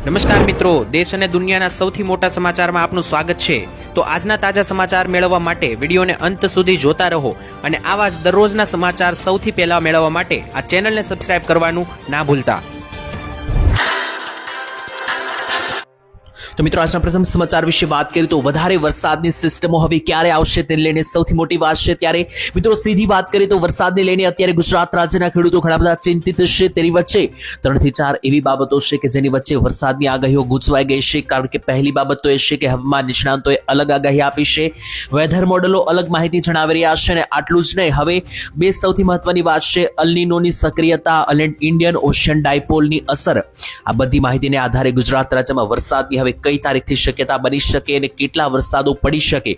નમસ્કાર મિત્રો, દેશ અને દુનિયાના સૌથી મોટા સમાચારમાં આપનું સ્વાગત છે। તો આજના તાજા સમાચાર મેળવવા માટે વિડીયોને અંત સુધી જોતા રહો અને આવા જ દરરોજના સમાચાર સૌથી પહેલા મેળવવા માટે આ ચેનલને સબસ્ક્રાઇબ કરવાનું ના ભૂલતા। તો મિત્રો આજના પ્રથમ સમાચાર વિશે વાત કરીએ તો વધારે વરસાદની સિસ્ટમો હવે ક્યારે આવશે તેને લઈને સૌથી મોટી વાત છે। ત્યારે મિત્રો સીધી વાત કરીએ તો વરસાદને લઈને અત્યારે ગુજરાત રાજ્યના ખેડૂતો ઘણા બધા ચિંતિત છે। તેની વચ્ચે 3 થી 4 એવી બાબતો છે કે જેની વચ્ચે વરસાદની આગાહીઓ ગૂંચવાઈ ગઈ છે। કારણ કે પહેલી બાબત તો એ છે કે હવામાન નિષ્ણાંતોએ અલગ આગાહી આપી છે, વેધર મોડેલો અલગ માહિતી જણાવી રહ્યા છે અને આટલું જ નહીં, હવે બે સૌથી મહત્વની વાત છે અલ નીનોની સક્રિયતા અને ઇન્ડિયન ઓશિયન ડાયપોલની અસર। આ બધી માહિતીને આધારે ગુજરાત રાજ્યમાં વરસાદની હવે કઈ તારીખથી શક્યતા બની શકે અને કેટલા વરસાદો પડી શકે,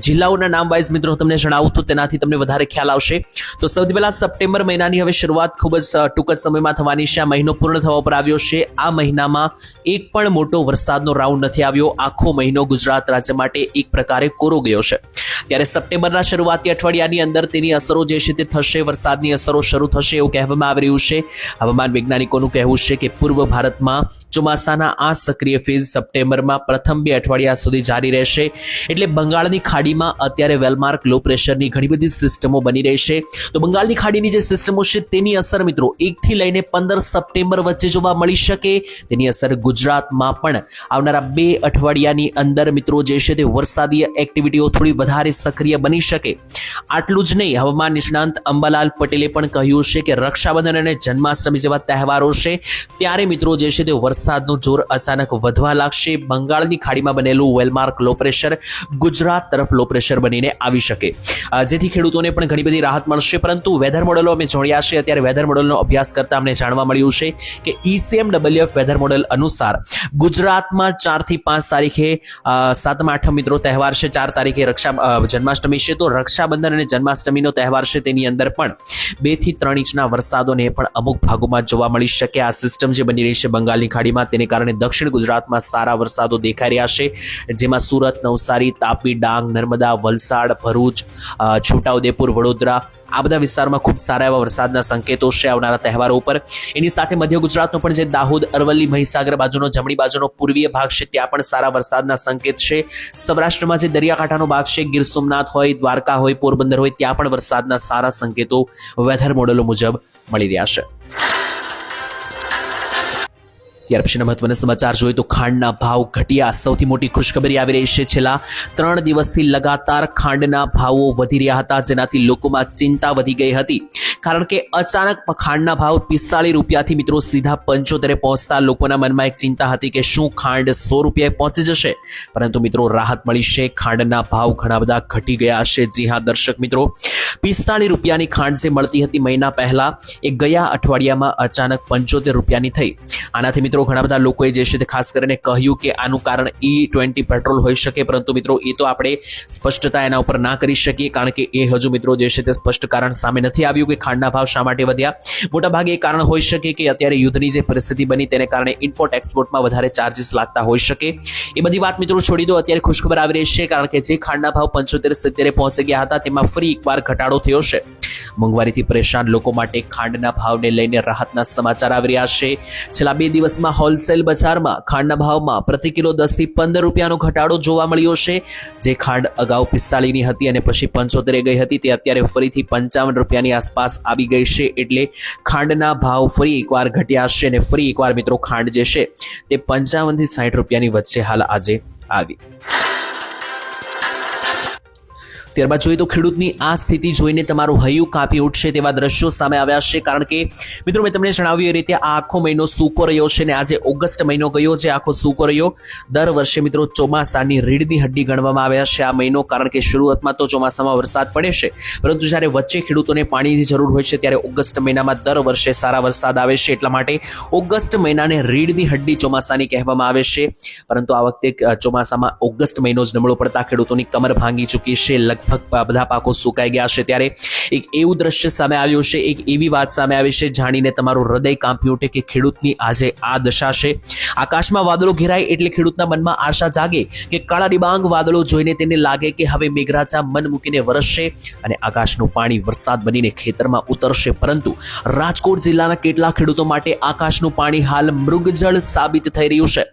જિલ્લાઓના નામ વાઇઝ મિત્રો તમને જણાવું તો તેનાથી તમને વધારે ખ્યાલ આવશે। તો સૌથી પહેલા સપ્ટેમ્બર મહિનાની હવે શરૂઆત ખૂબ જ ટૂંક જ સમયમાં થવાની છે। આ મહિનો પૂર્ણ થવા પર આવ્યો છે। આ મહિનામાં એક પણ મોટો વરસાદનો રાઉન્ડ નથી આવ્યો। આખો મહિનો ગુજરાત રાજ્ય માટે એક પ્રકારે કોરો ગયો છે। ત્યારે સપ્ટેમ્બરના શરૂઆતી અઠવાડિયાની અંદર તેની અસરો જે છે તે થશે, વરસાદની અસરો શરૂ થશે એવું કહેવામાં આવી રહ્યું છે। હવામાન વૈજ્ઞાનિકોનું કહેવું છે કે પૂર્વ ભારતમાં ચોમાસાના આ સક્રિય ફેઝ સપ્ટેમ્બરમાં પ્રથમ 2 અઠવાડિયા સુધી જારી રહેશે। એટલે બંગાળની ખાડીમાં અત્યારે વેલમાર્ક લો પ્રેશરની ઘણી બધી સિસ્ટમો બની રહી છે। તો બંગાળની ખાડીની જે સિસ્ટમો છે તેની અસર મિત્રો 1 થી લઈને 15 સપ્ટેમ્બર વચ્ચે જોવા મળી શકે। તેની અસર ગુજરાતમાં પણ આવનારા 2 અઠવાડિયાની અંદર મિત્રો જે છે તે વરસાદી એક્ટિવિટીઓ થોડી વધારે સક્રિય બની શકે। આટલું જ નહીં, હવામાન નિષ્ણાંત અંબાલાલ પટેલે પણ કહ્યું છે કે રક્ષાબંધન અને જન્માષ્ટમી જેવા તહેવારો છે ત્યારે મિત્રો જે છે તે વરસાદનું જોર અચાનક વધવા લાગશે। બંગાળની ખાડીમાં બનેલું વેલમાર્ક લો પ્રેશર ગુજરાત તરફ લો પ્રેશર બનીને આવી શકે, જેથી ખેડૂતોને પણ ઘણી બધી રાહત મળશે। પરંતુ વેધર મોડેલો અમે જોડ્યા છે, અત્યારે વેધર મોડેલનો અભ્યાસ કરતા અમને જાણવા મળ્યું છે કે ECMWF વેધર મોડેલ અનુસાર ગુજરાતમાં 4 થી 5 તારીખે 7મ 8મ મિત્રો તહેવાર છે, 4 તારીખે જન્માષ્ટમી છે। તો રક્ષાબંધન અને જન્માષ્ટમીનો તહેવાર છે તેની અંદર પણ 2 થી 3 ઇંચના વરસાદોને પણ અમુક ભાગોમાં જોવા મળી શકે। આ સિસ્ટમ જે બની રહી છે બંગાળની ખાડીમાં તેને કારણે દક્ષિણ ગુજરાતમાં સારા વરસાદો દેખાઈ રહ્યા છે, જેમાં સુરત, નવસારી, તાપી, ડાંગ, નર્મદા, વલસાડ, ભરૂચ, છોટાઉદેપુર, વડોદરા આ બધા વિસ્તારમાં ખૂબ સારા એવા વરસાદના સંકેતો છે આવનારા તહેવારો ઉપર। એની સાથે મધ્ય ગુજરાતનો પણ જે દાહોદ, અરવલ્લી, મહીસાગર બાજુનો જમણી બાજુનો પૂર્વીય ભાગ છે ત્યાં પણ સારા વરસાદના સંકેત છે। સૌરાષ્ટ્રમાં જે દરિયાકાંઠાનો ભાગ છે, ગીર સોમનાથ હોય, દ્વારકા હોય, પોરબંદર હોય ત્યાં પણ વરસાદના સારા સંકેતો વેધર મોડેલો મુજબ મળી રહ્યા છે। ત્યાર પછીના મહત્વના સમાચાર જોઈએ તો ખાંડના ભાવ ઘટ્યા। સૌથી મોટી ખુશખબરી આવી રહી છે। છેલ્લા 3 દિવસથી લગાતાર ખાંડના ભાવો વધી રહ્યા હતા, જેનાથી લોકોમાં ચિંતા વધી ગઈ હતી। કારણ કે અચાનક ખાંડના ભાવ 45 રૂપિયાથી મિત્રો સીધા 75 પહોંચતા લોકોના મનમાં એક ચિંતા હતી કે શું ખાંડ 100 રૂપિયાએ પહોંચી જશે? પરંતુ મિત્રો રાહત મળી છે, ખાંડના ભાવ ઘણા બધા ઘટી ગયા છે। જી હા દર્શક મિત્રો, 45 રૂપિયાની ખાંડ જે મળતી હતી મહિના પહેલા એ ગયા અઠવાડિયામાં અચાનક 75 રૂપિયાની થઈ। આનાથી મિત્રો ઘણા બધા લોકોએ જે છે તે ખાસ કરીને કહ્યું કે આનું કારણ E20 પેટ્રોલ હોઈ શકે, પરંતુ મિત્રો એ તો આપણે સ્પષ્ટતા એના ઉપર ના કરી શકીએ, કારણ કે એ હજુ મિત્રો જે છે તે સ્પષ્ટ કારણ સામે નથી આવ્યું કે ખાંડના ભાવ શા માટે વધ્યા। મોટાભાગે એ કારણ હોઈ શકે કે અત્યારે યુદ્ધની જે પરિસ્થિતિ બની તેને કારણે ઇમ્પોર્ટ એક્સપોર્ટમાં વધારે ચાર્જીસ લાગતા હોઈ શકે। એ બધી વાત મિત્રો છોડી દો, અત્યારે ખુશખબર આવી રહી છે, કારણ કે જે ખાંડના ભાવ 75-70 પહોંચી ગયા હતા તેમાં ફરી એકવાર ઘટાડો થયો છે। મોંઘવારીથી પરેશાન લોકો માટે ખાંડના ભાવને લઈને રાહતના સમાચાર આવી રહ્યા છે। છેલ્લા 2 દિવસમાં હોલસેલ બજારમાં ખાંડના ભાવમાં પ્રતિ કિલો 10 થી 15 રૂપિયાનો ઘટાડો જોવા મળ્યો છે। જે ખાંડ અગાઉ 45ની હતી અને પછી 75 ગઈ હતી તે અત્યારે ફરીથી 55 રૂપિયાની આસપાસ આવી ગઈ છે। એટલે ખાંડના ભાવ ફરી એકવાર ઘટ્યા છે અને ફરી એકવાર મિત્રો ખાંડ જે છે તે 55 થી 60 રૂપિયાની વચ્ચે હાલ આજે આવી। ત્યારબાદ જોઈએ તો ખેડૂતની આ સ્થિતિ જોઈને તમારું હૈયું કાપી ઉઠશે તેવા દ્રશ્યો સામે આવ્યા છે। કારણ કે મિત્રો મેં તમને જણાવ્યું એ રીતે આ આખો મહિનો સૂકો રહ્યો છે અને આજે ઓગસ્ટ મહિનો ગયો જે આખો સૂકો રહ્યો। દર વર્ષે મિત્રો ચોમાસાની રીડની હડ્ડી ગણવામાં આવ્યા છે આ મહિનો, કારણ કે શરૂઆતમાં તો ચોમાસામાં વરસાદ પડે છે, પરંતુ જ્યારે વચ્ચે ખેડૂતોને પાણીની જરૂર હોય છે ત્યારે ઓગસ્ટ મહિનામાં દર વર્ષે સારા વરસાદ આવે છે। એટલા માટે ઓગસ્ટ મહિનાને રીડની હડ્ડી ચોમાસાની કહેવામાં આવે છે। પરંતુ આ વખતે ચોમાસામાં ઓગસ્ટ મહિનો જ નબળો પડતા ખેડૂતોની કમર ભાંગી ચૂકી છે। લગભગ બધા પાકો સુકાઈ ગયા છે। ત્યારે એક એવું દ્રશ્ય સામે આવ્યું છે, એક એવી વાત સામે આવી છે જાણીને તમારું હૃદય કાંપી ઉઠે કે ખેડૂતની આજે આ દશા છે। આકાશમાં વાદળો ઘેરાય એટલે ખેડૂતના મનમાં આશા જાગે કે કાળા ડિબાંગ વાદળો જોઈને તેને લાગે કે હવે મેઘરાજા મન મૂકીને વરસશે અને આકાશનું પાણી વરસાદ બનીને ખેતરમાં ઉતરશે. પરંતુ રાજકોટ જિલ્લાના કેટલાક ખેડૂતો માટે આકાશનું પાણી હાલ મૃગજળ સાબિત થઈ રહ્યું છે.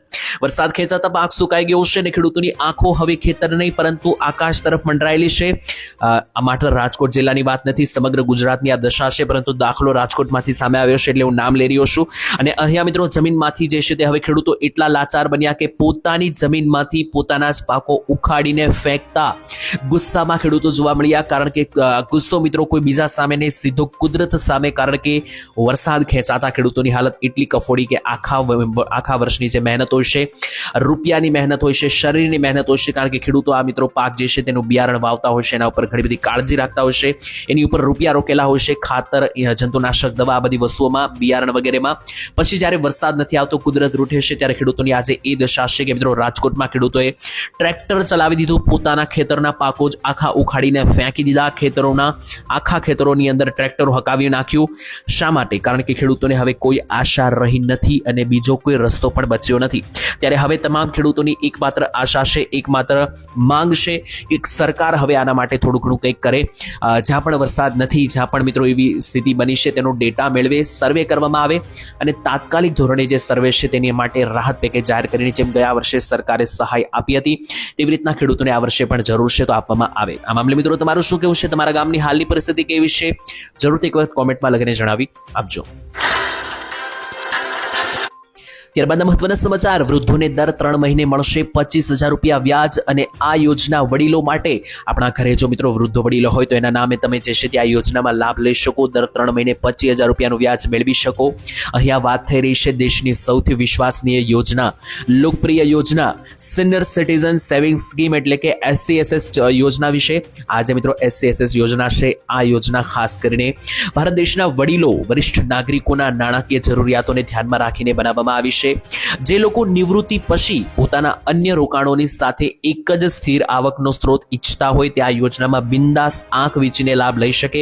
વરસાદ ખેંચાતા પાક સુકાઈ ગયો છે અને ખેડૂતોની આંખો હવે ખેતર નહીં પરંતુ આકાશ તરફ મંડરાયેલી છે. આ માત્ર રાજકોટ જિલ્લાની વાત નથી, સમગ્ર ગુજરાતની આ દશા છે. પરંતુ દાખલો રાજકોટમાંથી સામે આવ્યો છે એટલે હું નામ લઈ રહ્યો છું. અને અહીંયા મિત્રો જમીનમાંથી જે છે તે હવે ખેડૂતો એટલા લાચાર બન્યા કે પોતાની જમીનમાંથી પોતાના જ પાકો ઉખાડીને ફેંકતા ગુસ્સામાં ખેડૂતો જોવા મળ્યા. કારણ કે ગુસ્સો મિત્રો કોઈ બીજા સામે નહીં, સીધો કુદરત સામે. કારણ કે વરસાદ ખેંચાતા ખેડૂતોની હાલત એટલી કફોડી કે આખા વર્ષની જે મહેનત હોય છે, રૂપિયાની મહેનત હોય છે, શરીરની મહેનત હોય છે. કારણ કે ખેડૂતો આ મિત્રો પાક જે છે તેનું બિયારણ વાવતા હોય છે, એના ઉપર ઘણી બધી કાળજી રાખતા હોય છે, એની ઉપર રૂપિયા રોકેલા હોય છે, ખાતર, જંતુનાશક દવા, આ બધી વસ્તુઓમાં, બિયારણ વગેરેમાં. પછી જ્યારે વરસાદ નથી આવતો, કુદરત રૂઠે છે, ત્યારે ખેડૂતોની આજે એ દશા છે કે મિત્રો રાજકોટમાં ખેડૂતોએ ટ્રેક્ટર ચલાવી દીધું, પોતાના ખેતરના પાકો જ આખા ઉખાડીને ફેંકી દીધા. આખા ખેતરોની અંદર ટ્રેક્ટરો હકાવી નાખ્યું. શા માટે? કારણ કે ખેડૂતોને હવે કોઈ આશા રહી નથી અને બીજો કોઈ રસ્તો પણ બચ્યો નથી. ત્યારે હવે તમામ ખેડૂતોની એકમાત્ર આશા છે, એકમાત્ર માંગ છે કે સરકાર હવે આના માટે થોડું ઘણું કંઈક કરે. જ્યાં પણ વરસાદ નથી, જ્યાં પણ મિત્રો એવી સ્થિતિ બની છે તેનો ડેટા મેળવે, સર્વે કરવામાં આવે અને તાત્કાલિક ધોરણે જે સર્વે છે તેની માટે રાહત પેકેજ જાહેર કરીને જેમ ગયા વર્ષે સરકારે સહાય આપી હતી તેવી રીતના ખેડૂતોને આ વર્ષે પણ જરૂર છે તો આપવામાં આવે. આ મામલે મિત્રો તમારું શું કહેવું છે? તમારા ગામની હાલની પરિસ્થિતિ કેવી છે? જરૂરથી એક વખત કોમેન્ટમાં લખીને જણાવી આપજો. ત્યારબાદ મહત્વના સમાચાર. વૃદ્ધોને દર 3 મહિને મળશે 25,000 રૂપિયા વ્યાજ અને આ યોજના વડીલો માટે. આપણા ઘરે જો મિત્રો વૃદ્ધ વડીલો હોય તો એના નામે તમે જે છે તે આ યોજનામાં લાભ લઈ શકો. દર 3 મહિને 25,000 રૂપિયાનું વ્યાજ મેળવી શકો. અહીંયા વાત થઈ રહી છે દેશની સૌથી વિશ્વસનીય યોજના, લોકપ્રિય યોજના સિનિયર સિટીઝન સેવિંગ સ્કીમ એટલે કે SCSS યોજના વિશે. આજે મિત્રો SCSS યોજના છે. આ યોજના ખાસ કરીને ભારત દેશના વડીલો, વરિષ્ઠ નાગરિકોના નાણાકીય જરૂરિયાતોને ધ્યાનમાં રાખીને બનાવવામાં આવી છે. જે લોકો નિવૃત્તિ પછી પોતાના અન્ય રોકાણોની સાથે એક જ સ્થિર આવકનો સ્ત્રોત ઈચ્છતા હોય તે આ યોજનામાં બિંદાસ આંખ વીંચીને લાભ લઈ શકે.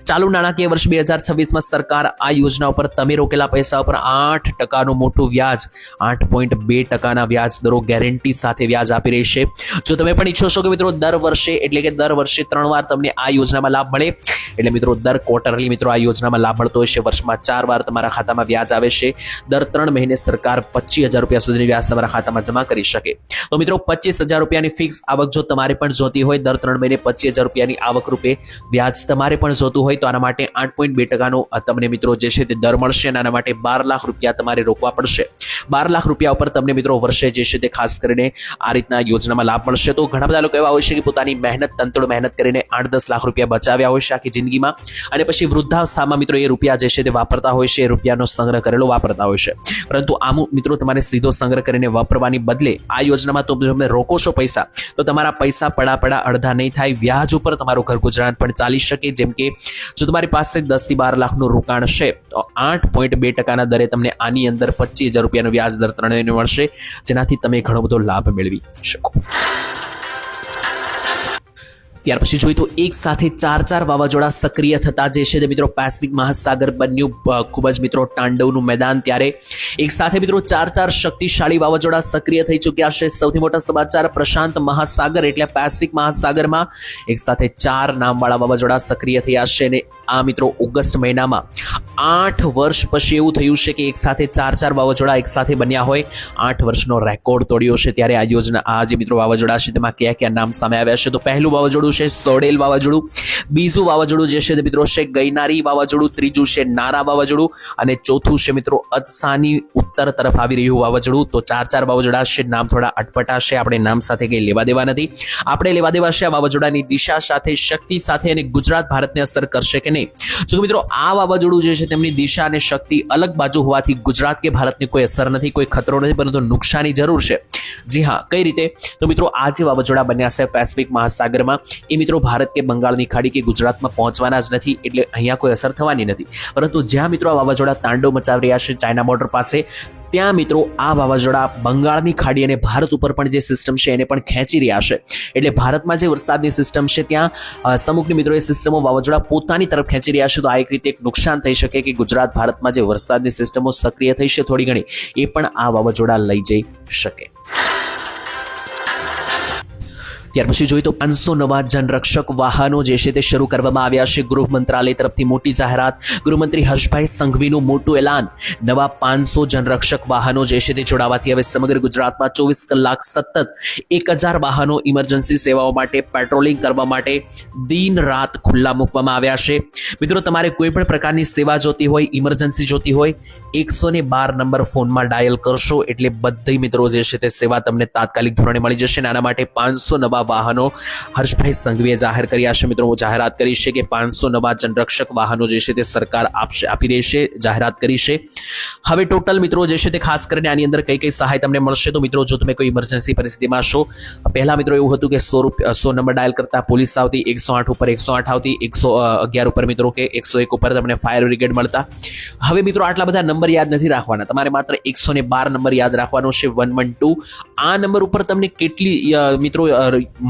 ચાલુ નાણાકીય વર્ષ 2026માં સરકાર આ યોજના ઉપર તમે રોકેલા પૈસા ઉપર 8% મોટું વ્યાજ, 8.2% વ્યાજ દરો ગેરંટી સાથે વ્યાજ આપી રહી છે. જો તમે પણ ઈચ્છો છો કે મિત્રો દર વર્ષે 3 વાર તમને આ યોજનામાં લાભ મળે, એટલે મિત્રો દર ક્વાર્ટરલી મિત્રો આ યોજનામાં લાભ મળતો હોય છે. વર્ષમાં 4 વાર તમારા ખાતામાં વ્યાજ આવે છે. દર 3 મહિને સરકાર 25,000 રૂપિયા સુધીની વ્યાજ તમારા ખાતામાં જમા કરી શકે. તો મિત્રો 25,000 રૂપિયાની ફિક્સ આવક જો તમારે પણ જોતી હોય, દર 3 મહિને 25,000 રૂપિયાની આવક રૂપે વ્યાજ તમારે પણ જોતું હોય તો આના માટે 8.2% તમને મિત્રો જે છે તે દર મળશે અને આના માટે 12 લાખ રૂપિયા તમારે રોકવા પડશે. 12 લાખ રૂપિયા ઉપર તમને મિત્રો વર્ષે જે છે તે ખાસ કરીને આ રીતના યોજનામાં લાભ મળશે. તો ઘણા બધા લોકો એવા હોય છે કે પોતાની તનતોડ મહેનત કરીને 8-10 લાખ રૂપિયા બચાવ્યા હોય છે આખી જિંદગીમાં અને પછી વૃદ્ધાવસ્થામાં મિત્રો એ રૂપિયા જે છે તે વાપરતા હોય છે, એ રૂપિયાનો સંગ્રહ કરેલો વાપરતા હોય છે. પરંતુ આમ મિત્રો તમારે સીધો સંગ્રહ કરીને વાપરવાની બદલે આ યોજનામાં તો તમે રોકો છો પૈસા તો તમારા પૈસા પડા અડધા નહીં થાય, વ્યાજ ઉપર તમારું ઘર ગુજરાન પણ ચાલી શકે. જેમ કે જો તમારી પાસે 10 થી 12 લાખનું રોકાણ છે તો 8.2% દરે તમને આની અંદર 25,000 રૂપિયાનું વ્યાજ દર 3 મહિને મળશે, જેનાથી તમે ઘણો બધો લાભ મેળવી શકો. ત્યાર પછી જોઈએ તો એક સાથે 4 વાવાઝોડા સક્રિય થતા જે છે તે મિત્રો પેસિફિક મહાસાગર બન્યું ખૂબ જ મિત્રો તાંડવનું મેદાન. ત્યારે એક સાથે મિત્રો 4 શક્તિશાળી વાવાઝોડા સક્રિય થઈ ચૂક્યા છે. સૌથી મોટા સમાચાર, પ્રશાંત મહાસાગર એટલે પેસિફિક મહાસાગરમાં એક સાથે 4 નામવાળા વાવાઝોડા સક્રિય થયા છે. અને આ મિત્રો ઓગસ્ટ મહિનામાં 8 વર્ષ પછી એવું થયું છે કે એક સાથે 4 વાવાઝોડા એક સાથે બન્યા હોય. 8 વર્ષનો રેકોર્ડ તોડ્યો છે. ત્યારે આ યોજના, આ જે મિત્રો વાવાઝોડા છે તેમાં કયા નામ સામે આવ્યા છે? તો પહેલું વાવાઝોડું છે સોડેલ વાવાઝોડું, બીજું વાવાઝોડું જે છે તે મિત્રો છે ગૈનારી વાવાઝોડું, ત્રીજું છે નારા વાવાઝોડું અને ચોથું છે મિત્રો અત્સાની ઉત્તર તરફ આવી રહ્યું વાવાઝોડું. તો 4 વાવાઝોડા છે. નામ થોડા અટપટા છે, આપણે નામ સાથે કંઈ લેવા દેવા નથી. આપણે લેવા દેવા છે આ વાવાઝોડાની દિશા સાથે, શક્તિ સાથે અને ગુજરાત ભારતને અસર કરશે કે નહીં. જો મિત્રો આ વાવાઝોડું જે છે તેમની દિશા અને શક્તિ અલગ બાજુ હોવાથી ગુજરાત કે ભારતને કોઈ અસર નથી, કોઈ ખતરો નથી, પરંતુ નુકસાની જરૂર છે. જી હા, કઈ રીતે? તો મિત્રો આ જે વાવાઝોડા બન્યા છે પેસિફિક મહાસાગરમાં એ મિત્રો ભારત કે બંગાળની ખાડી કે ગુજરાતમાં પહોંચવાના જ નથી, એટલે અહીંયા કોઈ અસર થવાની નથી. પરંતુ જ્યાં મિત્રો આ વાવાઝોડા તાંડવ મચાવી રહ્યા છે ચાઇના બોર્ડર પાસે, ત્યાં મિત્રો આ વાવાઝોડા બંગાળની ખાડી અને ભારત ઉપર પણ જે સિસ્ટમ છે એને પણ ખેંચી રહ્યા છે. એટલે ભારતમાં જે વરસાદની સિસ્ટમ છે ત્યાં સમુદ્રી મિત્રો એ સિસ્ટમો વાવાઝોડા પોતાની તરફ ખેંચી રહ્યા છે. તો આ એક રીતે એક નુકસાન થઈ શકે કે ગુજરાત ભારતમાં જે વરસાદની સિસ્ટમો સક્રિય થઈ છે થોડી ઘણી, એ પણ આ વાવાઝોડા લઈ જઈ શકે. ત્યાર પછી જોઈએ તો 500 નવા જનરક્ષક વાહનો જે છે તે શરૂ કરવામાં આવ્યા છે. ગૃહ મંત્રાલય તરફથી મોટી જાહેરાત, ગૃહમંત્રી હર્ષભાઈ સંઘવીનું મોટું એલાન. નવા 500 જનરક્ષક વાહનો જે છે તે જોડાવાથી હવે સમગ્ર ગુજરાતમાં 24 કલાક સતત 1000 વાહનો ઇમરજન્સી સેવાઓ માટે પેટ્રોલિંગ કરવા માટે દિન રાત ખુલ્લા મૂકવામાં આવ્યા છે. મિત્રો તમારે કોઈ પણ પ્રકારની સેવા જોતી હોય, ઇમરજન્સી જોતી હોય, 112 નંબર ફોનમાં ડાયલ કરશો એટલે બધી મિત્રો જે છે તે સેવા તમને તાત્કાલિક ધોરણે મળી જશે. આના માટે 500 નવા વાહનો હર્ષભાઈ સંઘવીએ જાહેર કર્યા છે. મિત્રો જાહેરાત કરી છે કે 500 નવા જનરક્ષક વાહનો જે છે તે સરકાર આપી રહી છે, જાહેરાત કરી છે. હવે ટોટલ મિત્રો જે છે તે ખાસ કરીને આની અંદર કઈ કઈ સહાય તમને મળશે. તો મિત્રો જો તમે કોઈ ઇમરજન્સી પરિસ્થિતિમાં છો, પહેલા મિત્રો એવું હતું કે 100 નંબર ડાયલ કરતા પોલીસ આવતી, 108 ઉપર 108 આવતી, 111 ઉપર મિત્રો કે 101 ઉપર તમને ફાયર બ્રિગેડ મળતા. હવે મિત્રો આટલા બધા નંબર યાદ નથી રાખવાના, તમારે માત્ર 112 નંબર યાદ રાખવાનો છે, 112. આ નંબર ઉપર તમને કેટલી મિત્રો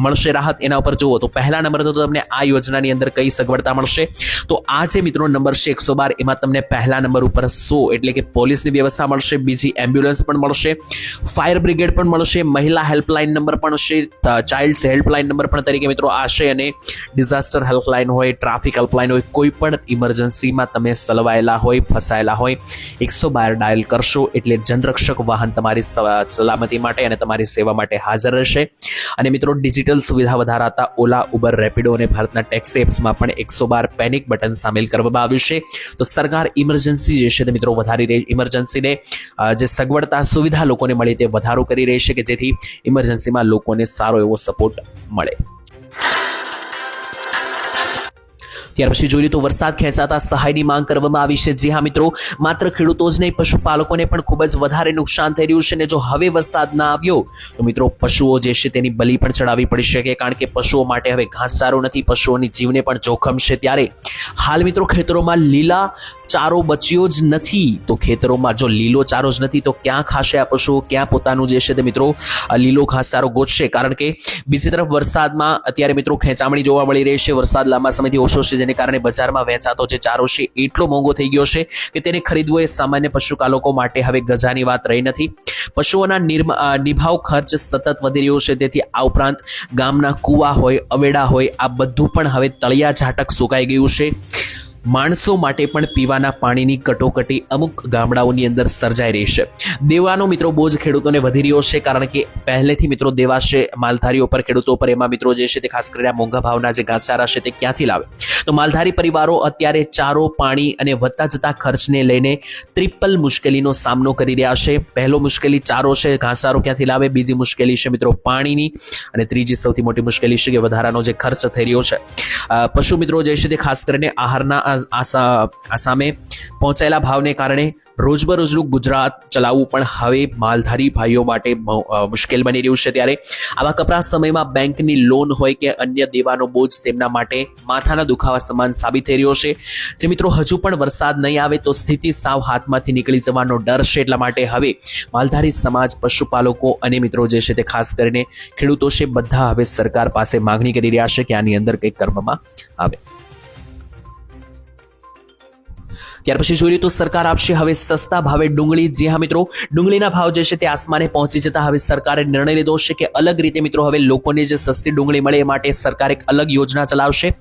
મળશે રાહત એના ઉપર જુઓ તો પહેલા નંબર તો તમને આ યોજનાની અંદર કઈ સગવડતા મળશે. તો આ જે મિત્રો નંબર છે 112, એમાં તમને પહેલા નંબર ઉપર 100 એટલે કે પોલીસની વ્યવસ્થા મળશે, બીજી એમ્બ્યુલન્સ પણ મળશે, ફાયર બ્રિગેડ પણ મળશે, મહિલા હેલ્પલાઇન નંબર પણ છે, ચાઇલ્ડ હેલ્પલાઇન નંબર પણ તરીકે મિત્રો આ છે, અને ડિઝાસ્ટર હેલ્પલાઇન હોય, ટ્રાફિક હેલ્પલાઇન હોય, કોઈ પણ ઇમરજન્સીમાં તમે સલવાયેલા હોય, ફસાયેલા હોય, 112 ડાયલ કરશો એટલે જનરક્ષક વાહન તમારી સલામતી માટે અને તમારી સેવા માટે હાજર રહેશે. અને મિત્રો ડિજિટલ સુવિધા વધારાતા ઓલા, ઉબર, રેપિડો અને ભારતના ટેક્સી એપ્સમાં પણ 112 પેનિક બટન સામેલ કરવામાં આવ્યું છે. તો સરકાર ઇમરજન્સી જે છે તે મિત્રો વધારી રહી, ઇમરજન્સીને જે સગવડતા સુવિધા લોકોને મળે તે વધારો કરી રહી છે કે જેથી ઇમરજન્સીમાં લોકોને સારો એવો સપોર્ટ મળે. ત્યાર પછી જોઈએ તો વરસાદ ખેંચાતા સહાયની માંગ કરવામાં આવી છે. જી હા મિત્રો, માત્ર ખેડૂતો જ નહીં, પશુપાલકોને પણ ખૂબ જ વધારે નુકસાન થઈ રહ્યું છે. અને જો હવે વરસાદ ના આવ્યો તો મિત્રો પશુઓ જે છે તેની બલિ પણ ચડાવવી પડી શકે, કારણ કે પશુઓ માટે હવે ઘાસચારો નથી, પશુઓની જીવને પણ જોખમ છે. ત્યારે હાલ મિત્રો ખેતરોમાં લીલા ચારો બચ્યો જ નથી. તો ખેતરોમાં જો લીલો ચારો જ નથી તો ક્યાં ખાશે આ પશુઓ, ક્યાં પોતાનું જે છે તે મિત્રો લીલો ઘાસચારો ગોતશે? કારણ કે બીજી તરફ વરસાદમાં અત્યારે મિત્રો ખેંચામણી જોવા મળી રહી છે. વરસાદ લાંબા સમયથી ઓછો છે, જેને કારણે બજારમાં વેચાતો જે ચારો છે એટલો મોંઘો થઈ ગયો છે કે તેને ખરીદવો એ સામાન્ય પશુપાલકો માટે હવે ગજાની વાત રહી નથી. પશુઓના નિભાવ ખર્ચ સતત વધી રહ્યો છે. તેથી આ ઉપરાંત ગામના કુવા હોય, અવેડા હોય, આ બધું પણ હવે તળિયા ઝાટક સુકાઈ ગયું છે. માણસો માટે પણ પીવાના પાણીની કટોકટી અમુક ગામડાઓની અંદર સર્જાઈ રહી છે. દેવાનો મિત્રો બોજ ખેડૂતોને વધી રહ્યો છે, કારણ કે પહેલેથી મિત્રો દેવા છે માલધારીઓ પર, ખેડૂતો પર. એમાં મિત્રો જે છે તે ખાસ કરીને મોંઘા ભાવના જે ઘાસચારા છે તે ક્યાંથી લાવે? તો માલધારી પરિવારો અત્યારે ચારો, પાણી અને વધતા જતા ખર્ચને લઈને ટ્રિપલ મુશ્કેલીનો સામનો કરી રહ્યા છે. પહેલો મુશ્કેલી ચારો છે, ઘાસચારો ક્યાંથી લાવે? બીજી મુશ્કેલી છે મિત્રો પાણીની, અને ત્રીજી સૌથી મોટી મુશ્કેલી છે કે વધારાનો જે ખર્ચ થઈ રહ્યો છે. પશુ મિત્રો જે છે તે ખાસ કરીને આહારના સામે પહોંચાયેલા ભાવને કારણે રોજબરોજનું ગુજરાત ચલાવવું પણ હવે માલધારી ભાઈઓ માટે મુશ્કેલ બની રહ્યું છે. ત્યારે આવા કપરા સમયમાં બેંકની લોન હોય કે અન્ય દેવાનો બોજ તેમના માટે માથાના દુખાવા સમાન સાબિત થઈ રહ્યો છે. જે મિત્રો હજુ પણ વરસાદ નહીં આવે તો સ્થિતિ સાવ હાથમાંથી નીકળી જવાનો ડર છે. એટલા માટે હવે માલધારી સમાજ, પશુપાલકો અને મિત્રો જે છે તે ખાસ કરીને ખેડૂતો છે, બધા હવે સરકાર પાસે માગણી કરી રહ્યા છે કે આની અંદર કંઈક કરવામાં આવે. ત્યાર પછી જોઈએ તો સરકાર આપશે હવે સસ્તા ભાવે ડુંગળી. જી હા મિત્રો, ડુંગળીના ભાવ જે છે તે આસમાને પહોંચી જતા હવે સરકારે નિર્ણય લીધો છે કે અલગ રીતે મિત્રો હવે લોકોને જે સસ્તી ડુંગળી મળે એ માટે સરકાર એક અલગ યોજના ચલાવશે.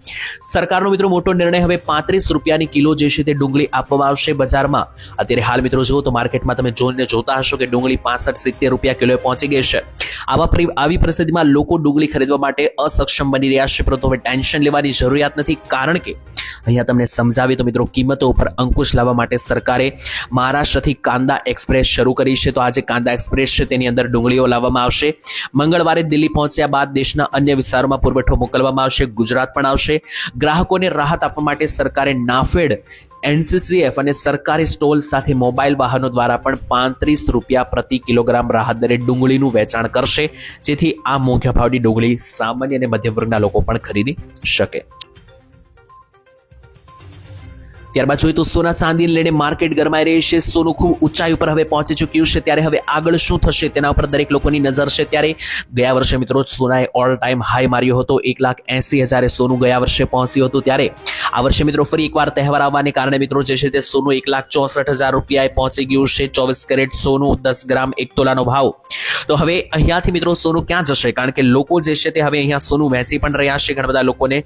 સરકારનો મિત્રો મોટો નિર્ણય, હવે 35 રૂપિયાની કિલો જે છે તે ડુંગળી આપવામાં આવશે બજારમાં. અત્યારે હાલ મિત્રો જુઓ તો માર્કેટમાં તમે જોતા હશો કે ડુંગળી 65-70 રૂપિયા કિલોએ પહોંચી ગઈ છે. આવી પરિસ્થિતિમાં લોકો ડુંગળી ખરીદવા માટે અસક્ષમ બની રહ્યા છે. પરંતુ હવે ટેન્શન લેવાની જરૂરિયાત નથી, કારણ કે અહીંયા તમને સમજાવી તો મિત્રો કિંમતો ઉપર અંકુશ લાવવા માટે સરકારે મહારાષ્ટ્રથી કાંદા એક્સપ્રેસ શરૂ કરી છે. તો આ જે કાંદા એક્સપ્રેસ છે તેની અંદર ડુંગળીઓ લાવવામાં આવશે. મંગળવારે દિલ્હી પહોંચ્યા બાદ દેશના અન્ય વિસ્તારોમાં પુરવઠો મોકલવામાં આવશે. ગુજરાત પણ આવશે. ગ્રાહકોને રાહત આપવા માટે સરકારે નાફેડ, NCCF અને સરકારી સ્ટોલ સાથે મોબાઈલ વાહનો દ્વારા પણ 35 રૂપિયા પ્રતિ કિલોગ્રામ રાહત દરે ડુંગળીનું વેચાણ કરશે, જેથી આ મોંઘા ભાવની ડુંગળી સામાન્ય અને મધ્યમ વર્ગના લોકો પણ ખરીદી શકે. ત્યારબાદ જોઈએ તો સોના ચાંદીને લઈને માર્કેટ ગરમાઈ રહી છે. સોનું ખૂબ ઊંચાઈ ઉપર હવે પહોંચી ચૂક્યું છે. ત્યારે હવે આગળ શું થશે તેના ઉપર દરેક લોકોની નજર છે. ત્યારે ગયા વર્ષે મિત્રો સોનાએ ઓલ ટાઈમ હાઈ માર્યો હતો. 1,80,000 સોનું ગયા વર્ષે પહોંચ્યું હતું. ત્યારે આ વર્ષે મિત્રો ફરી એકવાર તહેવાર આવવાને કારણે મિત્રો જે છે તે સોનું 1,64,000 રૂપિયાએ પહોંચી ગયું છે. 24 કેરેટ સોનું 10 ગ્રામ 1 તોલાનો ભાવ. તો હવે અહીંયાથી મિત્રો સોનું ક્યાં જશે? કારણ કે લોકો જે છે તે હવે અહીંયા સોનું વેચી પણ રહ્યા છે ઘણા બધા લોકોને,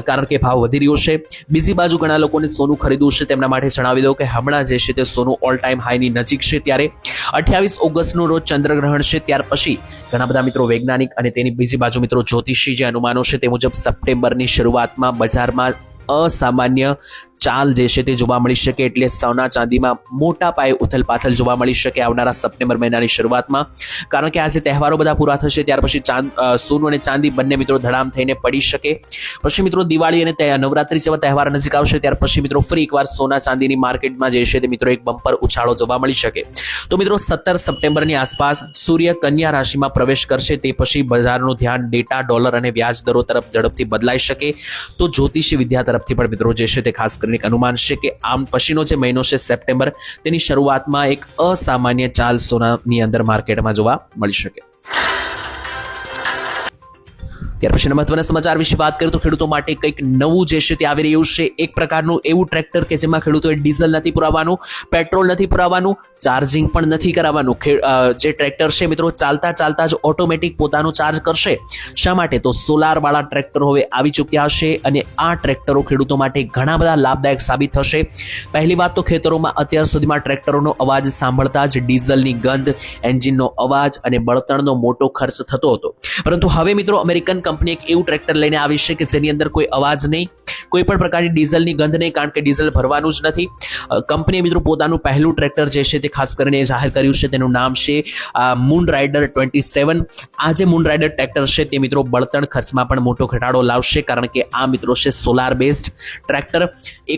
કારણ કે ભાવ વધી રહ્યો છે. બીજી બાજુ ઘણા લોકોને સોનું ખરીદવું છે. તેમના માટે જણાવી દઉં કે હમણાં જે છે તે સોનું ઓલ ટાઈમ હાઈની નજીક છે. ત્યારે 28 ઓગસ્ટનું રોજ ચંદ્રગ્રહણ છે. ત્યાર પછી ઘણા બધા મિત્રો વૈજ્ઞાનિક અને તેની બીજી બાજુ મિત્રો જ્યોતિષી જે અનુમાનો છે તે મુજબ સપ્ટેમ્બરની શરૂઆતમાં બજારમાં અસામાન્ય ચાલ જે છે તે જોવા મળી શકે. એટલે સોના ચાંદીમાં મોટા પાયે ઉથલપાથલ જોવા મળી શકે આવનારા સપ્ટેમ્બર મહિનાની શરૂઆતમાં, કારણ કે આજે તહેવારો બધા પૂરા થશે ત્યાર પછી સોનું અને ચાંદી બંને મિત્રો ધડામ થઈને પડી શકે. પછી મિત્રો દિવાળી અને નવરાત્રી જેવા તહેવાર નજીક આવશે ત્યાર પછી મિત્રો ફરી એકવાર સોના ચાંદીની માર્કેટમાં જે છે તે મિત્રો એક બમ્પર ઉછાળો જોવા મળી શકે. તો મિત્રો 17 સપ્ટેમ્બરની આસપાસ સૂર્ય કન્યા રાશિમાં પ્રવેશ કરશે. તે પછી બજારનું ધ્યાન ડેટા, ડોલર અને વ્યાજ દરો તરફ ઝડપથી બદલાઈ શકે. તો જ્યોતિષી વિદ્યા તરફથી પણ મિત્રો જે છે તે ખાસ કરીને અનુમાન છે કે આમ પછીનો જે મહિનો છે સપ્ટેમ્બર, તેની શરૂઆતમાં એક અસામાન્ય ચાલ સોનાની અંદર માર્કેટમાં જોવા મળી શકે. ત્યાર પછી મહત્વના સમાચાર વિશે વાત કરીએ તો ખેડૂતો માટે કંઈક નવું જે છે તે આવી રહ્યું છે. એક પ્રકારનું એવું ટ્રેક્ટર કે જેમાં ખેડૂતોએ ડીઝલ નથી પુરાવવાનું, પેટ્રોલ નથી પુરાવવાનું, ચાર્જિંગ પણ નથી કરાવવાનું. જે ટ્રેક્ટર છે મિત્રો ચાલતા ચાલતા જ ઓટોમેટિક પોતાનું ચાર્જ કરશે. શા માટે? તો સોલાર વાળા ટ્રેક્ટરો હવે આવી ચૂક્યા છે અને આ ટ્રેક્ટરો ખેડૂતો માટે ઘણા બધા લાભદાયક સાબિત થશે. પહેલી વાત તો ખેતરોમાં અત્યાર સુધીમાં ટ્રેક્ટરોનો અવાજ સાંભળતા જ ડીઝલની ગંધ, એન્જિનનો અવાજ અને બળતણનો મોટો ખર્ચ થતો હતો. પરંતુ હવે મિત્રો અમેરિકન કંપની એક એવું ટ્રેક્ટર લઈને આવી છે કે જેની અંદર કોઈ અવાજ નહીં, કોઈ પણ પ્રકારની ડીઝલની ગંધ નહીં, કારણ કે ડીઝલ ભરવાનું જ નથી. કંપનીએ મિત્રો પોતાનું પહેલું ટ્રેક્ટર જે છે તે ખાસ કરીને જાહેર કર્યું છે. તેનું નામ છે મૂન રાઇડર 27. આ જે મૂન રાઇડર ટ્રેક્ટર છે તે મિત્રો બળતણ ખર્ચમાં પણ મોટો ઘટાડો લાવશે, કારણ કે આ મિત્રો છે સોલાર બેઝડ ટ્રેક્ટર.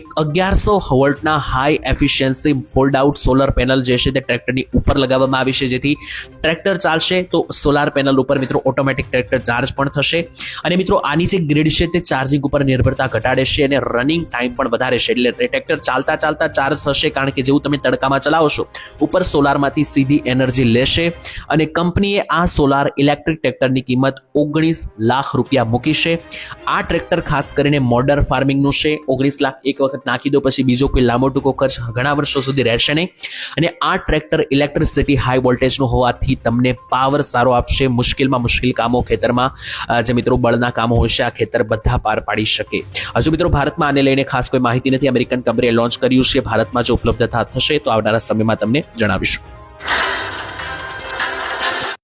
એક 1100 વોલ્ટના high efficiency fold out solar panel જે છે તે ટ્રેક્ટરની ઉપર લગાવવામાં આવી છે, જેથી ટ્રેક્ટર ચાલશે તો સોલાર પેનલ ઉપર મિત્રો ઓટોમેટિક ટ્રેક્ટર ચાર્જ પણ થશે. અને મિત્રો આની જે ગ્રીડ છે તે ચાર્જિંગ ઉપર નિર્ભરતા ઘટાડે છે અને રનિંગ ટાઈમ પણ વધારે છે. એટલે ટ્રેક્ટર ચાલતા ચાલતા ચાર્જ થશે, કારણ કે જેવું તમે તડકામાં ચલાવશો ઉપર સોલારમાંથી સીધી એનર્જી લેશે. અને કંપનીએ આ સોલાર ઇલેક્ટ્રિક ટ્રેક્ટરની કિંમત 19 લાખ રૂપિયા મૂકી છે. આ ટ્રેક્ટર ખાસ કરીને મોડર ફાર્મિંગનું છે. 19 લાખ એક વખત નાખી દો પછી બીજો કોઈ લાંબો ટૂંકો ખર્ચ ઘણા વર્ષો સુધી રહેશે નહીં. અને આ ટ્રેક્ટર ઇલેક્ટ્રિસિટી હાઈ વોલ્ટેજનું હોવાથી તમને પાવર સારો આપશે. મુશ્કેલમાં મુશ્કેલ કામો ખેતરમાં જે મિત્રો બળના કામો હોય છે આ ખેતર બધા પાર પાડી શકે. હજુ મિત્રો ભારતમાં આને લઈને ખાસ કોઈ માહિતી નથી. અમેરિકન કંપનીએ લોન્ચ કર્યું છે. ભારતમાં જો ઉપલબ્ધતા થશે તો આવનારા સમયમાં તમને જણાવીશું.